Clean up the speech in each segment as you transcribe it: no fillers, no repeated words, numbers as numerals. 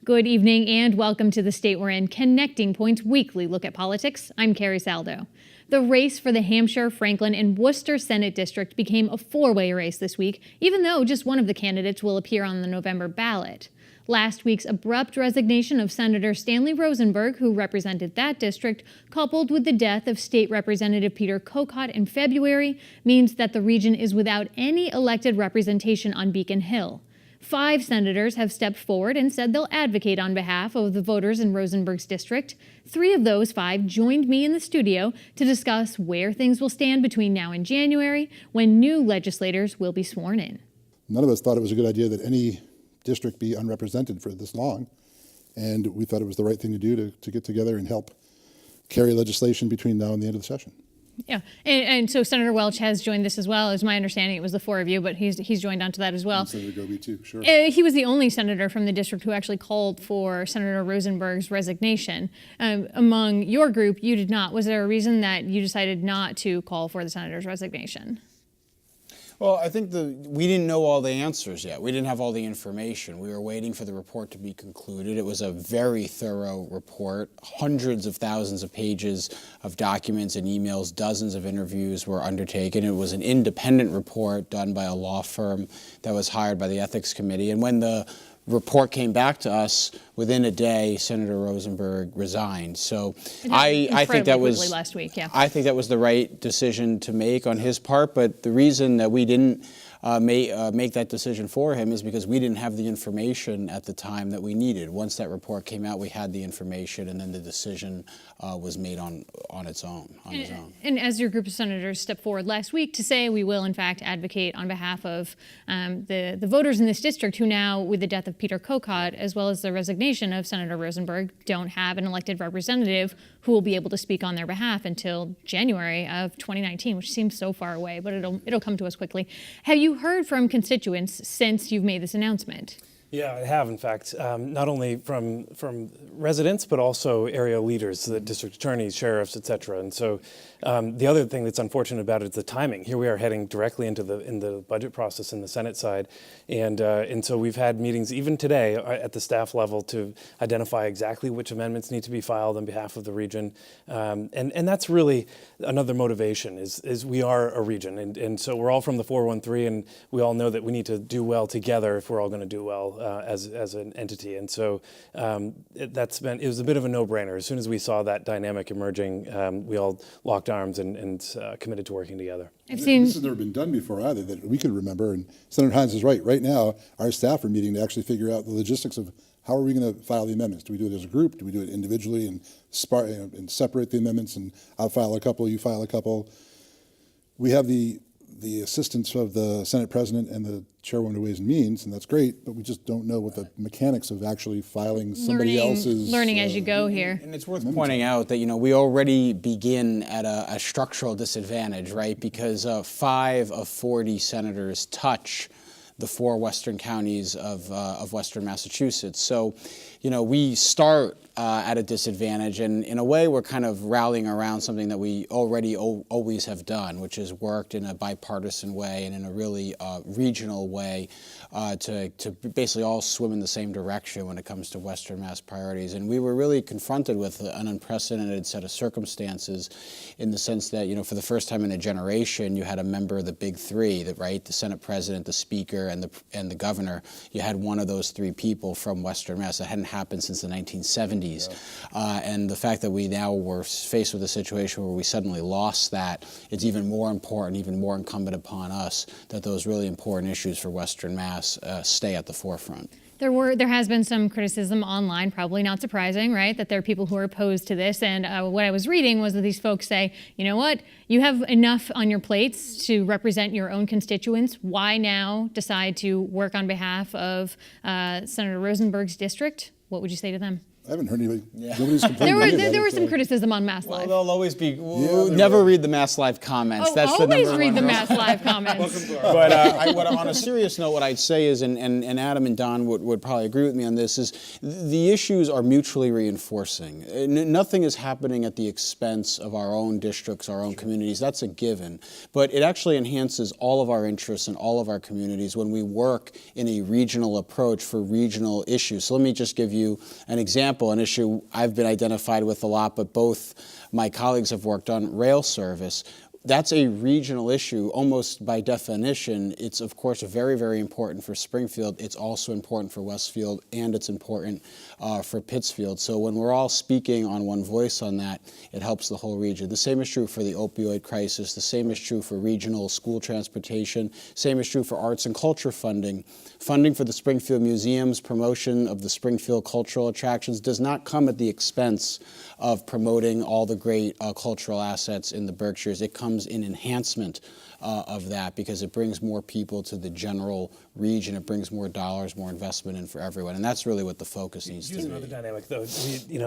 Good evening and welcome to the state we're in, Connecting Points Weekly Look at Politics. I'm Carrie Saldo. The race for the Hampshire, Franklin, and Worcester Senate District became a four-way race this week, even though just one of the candidates will appear on the November ballot. Last week's abrupt resignation of Senator Stanley Rosenberg, who represented that district, coupled with the death of State Representative Peter Kocot in February, means that the region is without any elected representation on Beacon Hill. 5 senators have stepped forward and said they'll advocate on behalf of the voters in Rosenberg's district. 3 of those 5 joined me in the studio to discuss where things will stand between now and January, when new legislators will be sworn in. None of us thought it was a good idea that any district be unrepresented for this long, and we thought it was the right thing to do to get together and help carry legislation between now and the end of the session. Yeah, and so Senator Welch has joined this as well. As my understanding, it was the 4 of you, but he's joined onto that as well. And Senator Gobi too, sure. He was the only senator from the district who actually called for Senator Rosenberg's resignation. Among your group, you did not. Was there a reason that you decided not to call for the senator's resignation? Well, I think we didn't know all the answers yet. We didn't have all the information. We were waiting for the report to be concluded. It was a very thorough report, hundreds of thousands of pages of documents and emails, dozens of interviews were undertaken. It was an independent report done by a law firm that was hired by the Ethics Committee. And when the report came back to us, within a day, Senator Rosenberg resigned. So I think that was last week. Yeah. I think that was the right decision to make on his part. But the reason that we didn't make that decision for him is because we didn't have the information at the time that we needed. Once that report came out, we had the information, and then the decision was made on its own. And as your group of senators stepped forward last week to say we will in fact advocate on behalf of the voters in this district who now, with the death of Peter Kocot, as well as the resignation of Senator Rosenberg, don't have an elected representative who will be able to speak on their behalf until January of 2019, which seems so far away, but it'll come to us quickly. Have you heard from constituents since you've made this announcement? Yeah, I have, in fact, not only from residents, but also area leaders, the district attorneys, sheriffs, et cetera. And so the other thing that's unfortunate about it is the timing. Here we are heading directly into the budget process in the Senate side. And so we've had meetings even today at the staff level to identify exactly which amendments need to be filed on behalf of the region. And that's really another motivation is we are a region. And so we're all from the 413, and we all know that we need to do well together if we're all going to do well as an entity. And so it was a bit of a no-brainer. As soon as we saw that dynamic emerging, we all locked arms and committed to working together. This has never been done before either that we can remember, and Senator Hinds is right. Right now, our staff are meeting to actually figure out the logistics of how are we going to file the amendments. Do we do it as a group? Do we do it individually and separate the amendments, and I'll file a couple, you file a couple? We have the assistance of the Senate President and the Chairwoman of Ways and Means, and that's great, but we just don't know what the mechanics of actually filing somebody else's... Learning as you go here. And it's worth pointing out that, we already begin at a structural disadvantage, right? Because 5 of 40 senators touch the 4 western counties of western Massachusetts. So, we start at a disadvantage, and in a way we're kind of rallying around something that we already always have done, which is worked in a bipartisan way and in a really regional way to basically all swim in the same direction when it comes to Western Mass priorities. And we were really confronted with an unprecedented set of circumstances in the sense that, for the first time in a generation, you had a member of the big 3, the Senate President, the Speaker, and the Governor. You had one of those 3 people from Western Mass. That hadn't happened since the 1970s. Yeah. And the fact that we now were faced with a situation where we suddenly lost that, it's even more important, even more incumbent upon us that those really important issues for Western Mass stay at the forefront. There has been some criticism online, probably not surprising, right, that there are people who are opposed to this. And what I was reading was that these folks say, you know what, you have enough on your plates to represent your own constituents. Why now decide to work on behalf of Senator Rosenberg's district? What would you say to them? I haven't heard anybody. Nobody's complaining. There was some criticism on Mass Live. Well, they'll always be. We'll never read the Mass Live comments. That's always the number read one the rule. Mass Live comments. But on a serious note, what I'd say is, and Adam and Don would probably agree with me on this, is the issues are mutually reinforcing. Nothing is happening at the expense of our own districts, our own communities. That's a given. But it actually enhances all of our interests and all of our communities when we work in a regional approach for regional issues. So let me just give you an example, an issue I've been identified with a lot, but both my colleagues have worked on, rail service. That's a regional issue almost by definition. It's of course very, very important for Springfield. It's also important for Westfield, and it's important for Pittsfield. So when we're all speaking on one voice on that, it helps the whole region. The same is true for the opioid crisis. The same is true for regional school transportation. Same is true for arts and culture funding. Funding for the Springfield museums, promotion of the Springfield cultural attractions does not come at the expense of promoting all the great cultural assets in the Berkshires. It comes in enhancement of that because it brings more people to the general region. It brings more dollars, more investment in for everyone. And that's really what the focus needs to be. Here's another dynamic, though.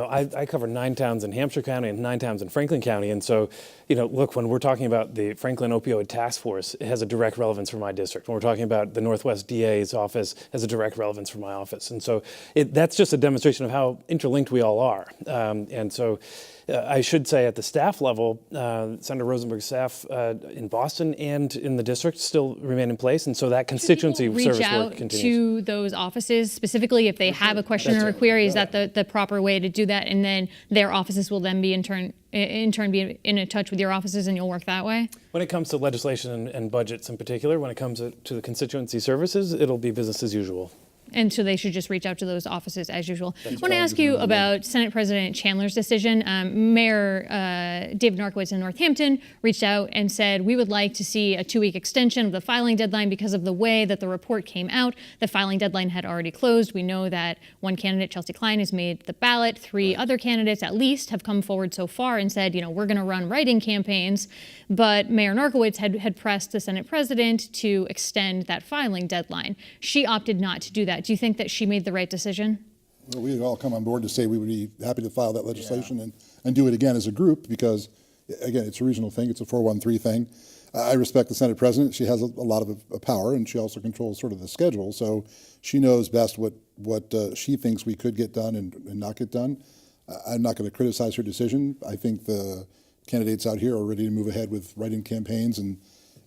I cover 9 towns in Hampshire County and 9 towns in Franklin County. And so, look, when we're talking about the Franklin Opioid Task Force, it has a direct relevance for my district. When we're talking about the Northwest DA's office, it has a direct relevance for my office. And so that's just a demonstration of how interlinked we all are. And so I should say at the staff level, Senator Rosenberg's staff in Boston and in the district still remain in place. And so that constituency service work continues. Reach out to those offices specifically if they have a question or a query. Is that the proper way to do that? And then their offices will then be in turn be in touch with your offices, and you'll work that way? When it comes to legislation and budgets in particular, when it comes to the constituency services, it'll be business as usual. And so they should just reach out to those offices as usual. I want to ask you about Senate President Chandler's decision. Mayor David Narkowitz in Northampton reached out and said, we would like to see a 2-week extension of the filing deadline because of the way that the report came out. The filing deadline had already closed. We know that one candidate, Chelsea Klein, has made the ballot. 3 other candidates at least have come forward so far and said, we're going to run write-in campaigns. But Mayor Narkowitz had pressed the Senate president to extend that filing deadline. She opted not to do that. Do you think that she made the right decision? Well, we had all come on board to say we would be happy to file that legislation and do it again as a group because, again, it's a regional thing. It's a 413 thing. I respect the Senate president. She has a lot of power, and she also controls sort of the schedule. So she knows best what she thinks we could get done and not get done. I'm not going to criticize her decision. I think the candidates out here are ready to move ahead with write-in campaigns and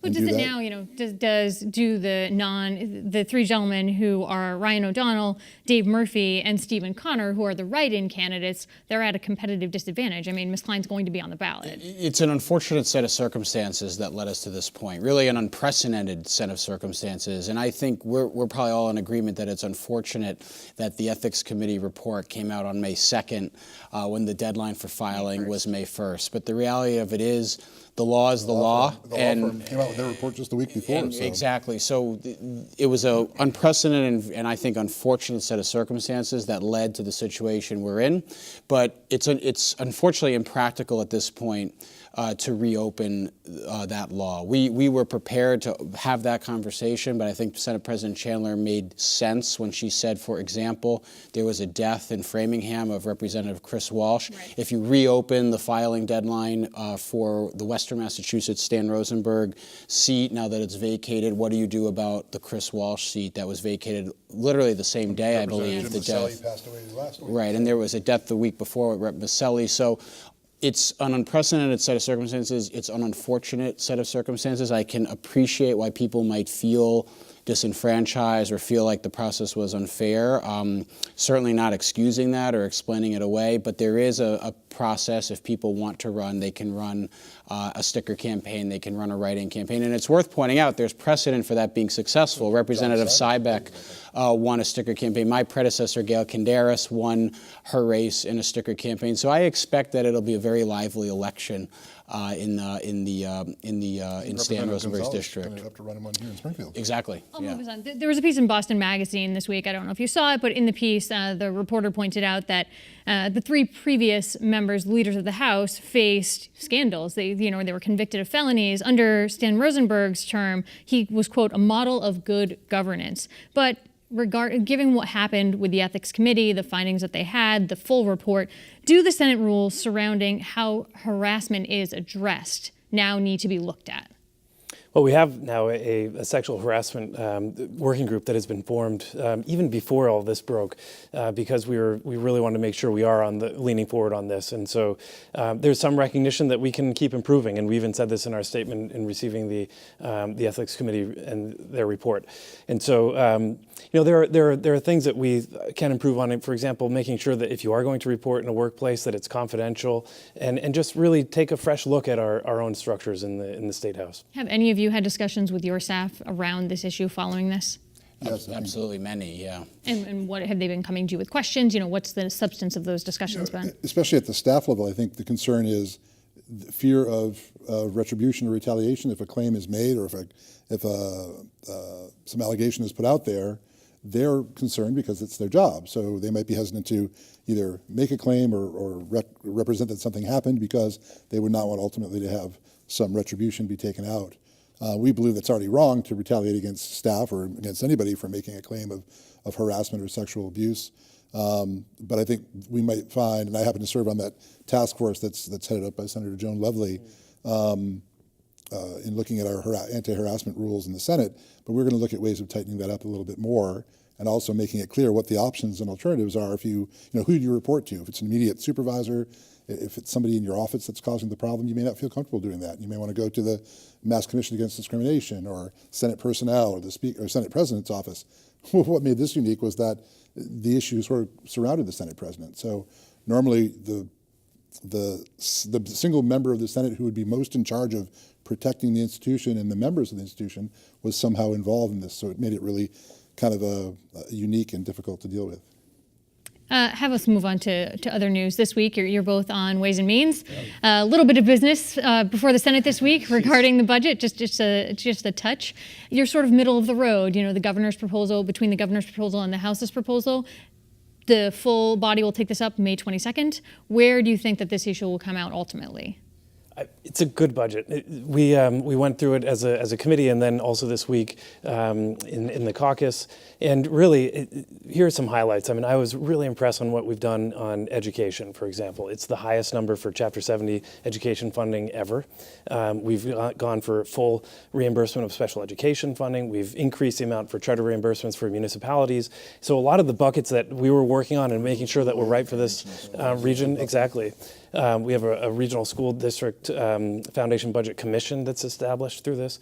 But does it now, do the 3 gentlemen who are Ryan O'Donnell, Dave Murphy, and Stephen Connor, who are the write-in candidates, they're at a competitive disadvantage. I mean, Ms. Klein's going to be on the ballot. It's an unfortunate set of circumstances that led us to this point, really an unprecedented set of circumstances. And I think we're probably all in agreement that it's unfortunate that the Ethics Committee report came out on May 2nd when the deadline for filing was May 1st. But the reality of it is, the law is the law. The law firm came out with their report just a week before. Exactly. So it was an unprecedented and I think unfortunate set of circumstances that led to the situation we're in. But it's unfortunately impractical at this point to reopen that law. We were prepared to have that conversation, but I think Senate President Chandler made sense when she said, for example, there was a death in Framingham of Representative Chris Walsh. Right. If you reopen the filing deadline for the Western Massachusetts Stan Rosenberg seat, now that it's vacated, what do you do about the Chris Walsh seat that was vacated literally the same day, I believe, the death. Passed away last week. Right, and there was a death the week before with Rep. Maselli. So it's an unprecedented set of circumstances. It's an unfortunate set of circumstances. I can appreciate why people might feel disenfranchised or feel like the process was unfair. Certainly not excusing that or explaining it away, but there is a process. If people want to run, they can run a sticker campaign, they can run a write-in campaign. And it's worth pointing out there's precedent for that being successful. Representative Sybeck won a sticker campaign. My predecessor, Gail Canderas, won her race in a sticker campaign. So I expect that it'll be a very lively election in Stan Rosenberg's district. Have to run one here in Springfield. Exactly. I'll move us on. There was a piece in Boston Magazine this week. I don't know if you saw it, but in the piece, the reporter pointed out that the 3 previous members, leaders of the House, faced scandals. They were convicted of felonies. Under Stan Rosenberg's term, he was, quote, a model of good governance. But given what happened with the Ethics Committee, the findings that they had, the full report, do the Senate rules surrounding how harassment is addressed now need to be looked at? Well, we have now a sexual harassment working group that has been formed even before all this broke, because we really want to make sure we are leaning forward on this. And so there's some recognition that we can keep improving, and we even said this in our statement in receiving the Ethics Committee and their report. And so there are things that we can improve on. For example, making sure that if you are going to report in a workplace, that it's confidential, and just really take a fresh look at our own structures in the State House. Have any of you had discussions with your staff around this issue following this? Yes, absolutely, many, yeah. And what have they been coming to you with questions? What's the substance of those discussions been? Especially at the staff level, I think the concern is the fear of retribution or retaliation if a claim is made, or if some allegation is put out there. They're concerned because it's their job, so they might be hesitant to either make a claim or represent that something happened, because they would not want ultimately to have some retribution be taken out. We believe that's already wrong to retaliate against staff or against anybody for making a claim of harassment or sexual abuse. But I think we might find, and I happen to serve on that task force that's headed up by Senator Joan Lovely, in looking at our anti-harassment rules in the Senate, but we're going to look at ways of tightening that up a little bit more, and also making it clear what the options and alternatives are. If who do you report to? If it's an immediate supervisor, if it's somebody in your office that's causing the problem, you may not feel comfortable doing that. You may want to go to the Mass Commission Against Discrimination, or Senate Personnel, or the Speaker or Senate President's office. What made this unique was that the issues sort of surrounded the Senate President. So normally the single member of the Senate who would be most in charge of protecting the institution and the members of the institution was somehow involved in this. So it made it really kind of a unique and difficult to deal with. Have us move on to other news this week. You're both on Ways and Means. A little bit of business before the Senate this week regarding the budget, just a touch. You're sort of middle of the road. The governor's proposal, between the governor's proposal and the House's proposal. The full body will take this up May 22nd. Where do you think that this issue will come out ultimately? It's a good budget. We went through it as a committee, and then also this week in the caucus. And really, here are some highlights. I mean, I was really impressed on what we've done on education, for example. It's the highest number for Chapter 70 education funding ever. We've gone for full reimbursement of special education funding. We've increased the amount for charter reimbursements for municipalities. So a lot of the buckets that we were working on and making sure that we're right for this region, exactly. We have a regional school district foundation budget commission that's established through this.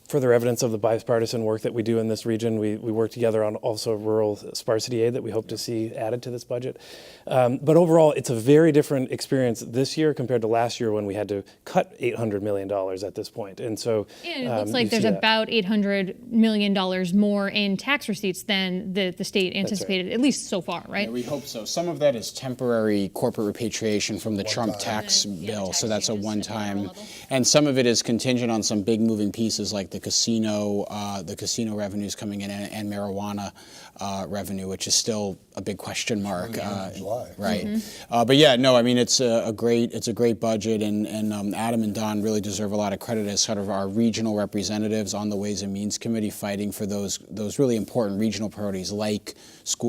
Further evidence of the bipartisan work that we do in this region. We work together on also rural sparsity aid that we hope to see added to this budget. But overall, it's a very different experience this year compared to last year when we had to cut $800 million at this point. And so it looks like there's about $800 million more in tax receipts than the state anticipated, at least so far, right? Yeah, we hope so. Some of that is temporary corporate repatriation from the Trump tax bill, so that's a one-time. And some of it is contingent on some big moving pieces like the casino revenues coming in, and marijuana revenue, which is still a big question mark. Right. Mm-hmm. But yeah, no, I mean it's a great budget, and Adam and Don really deserve a lot of credit as sort of our regional representatives on the Ways and Means Committee, fighting for those really important regional priorities like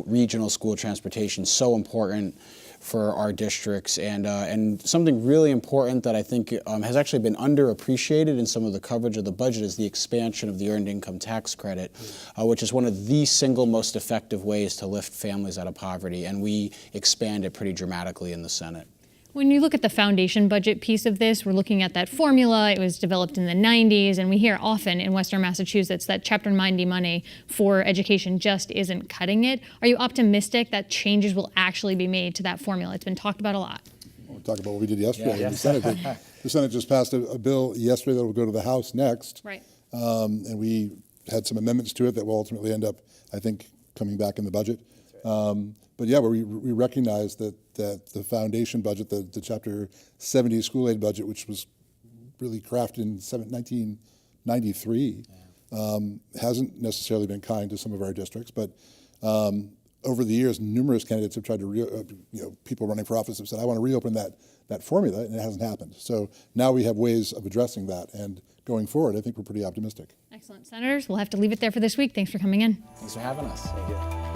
regional school transportation, so important for our districts, and something really important that I think has actually been underappreciated in some of the coverage of the budget is the expansion of the Earned Income Tax Credit, which is one of the single most effective ways to lift families out of poverty, and we expand it pretty dramatically in the Senate. When you look at the foundation budget piece of this, we're looking at that formula. It was developed in the 90s, and we hear often in Western Massachusetts that Chapter 90 money for education just isn't cutting it. Are you optimistic that changes will actually be made to that formula? It's been talked about a lot. We'll talk about what we did yesterday in the Senate. The Senate just passed a bill yesterday that will go to the House next. Right. And we had some amendments to it that will ultimately end up, I think, coming back in the budget. But yeah, we recognize that the foundation budget, the Chapter 70 school aid budget, which was really crafted in 1993, hasn't necessarily been kind to some of our districts. But over the years, numerous candidates have tried to, people running for office have said, I want to reopen that formula, and it hasn't happened. So now we have ways of addressing that, and going forward, I think we're pretty optimistic. Excellent. Senators, we'll have to leave it there for this week. Thanks for coming in. Thanks for having us. Thank you.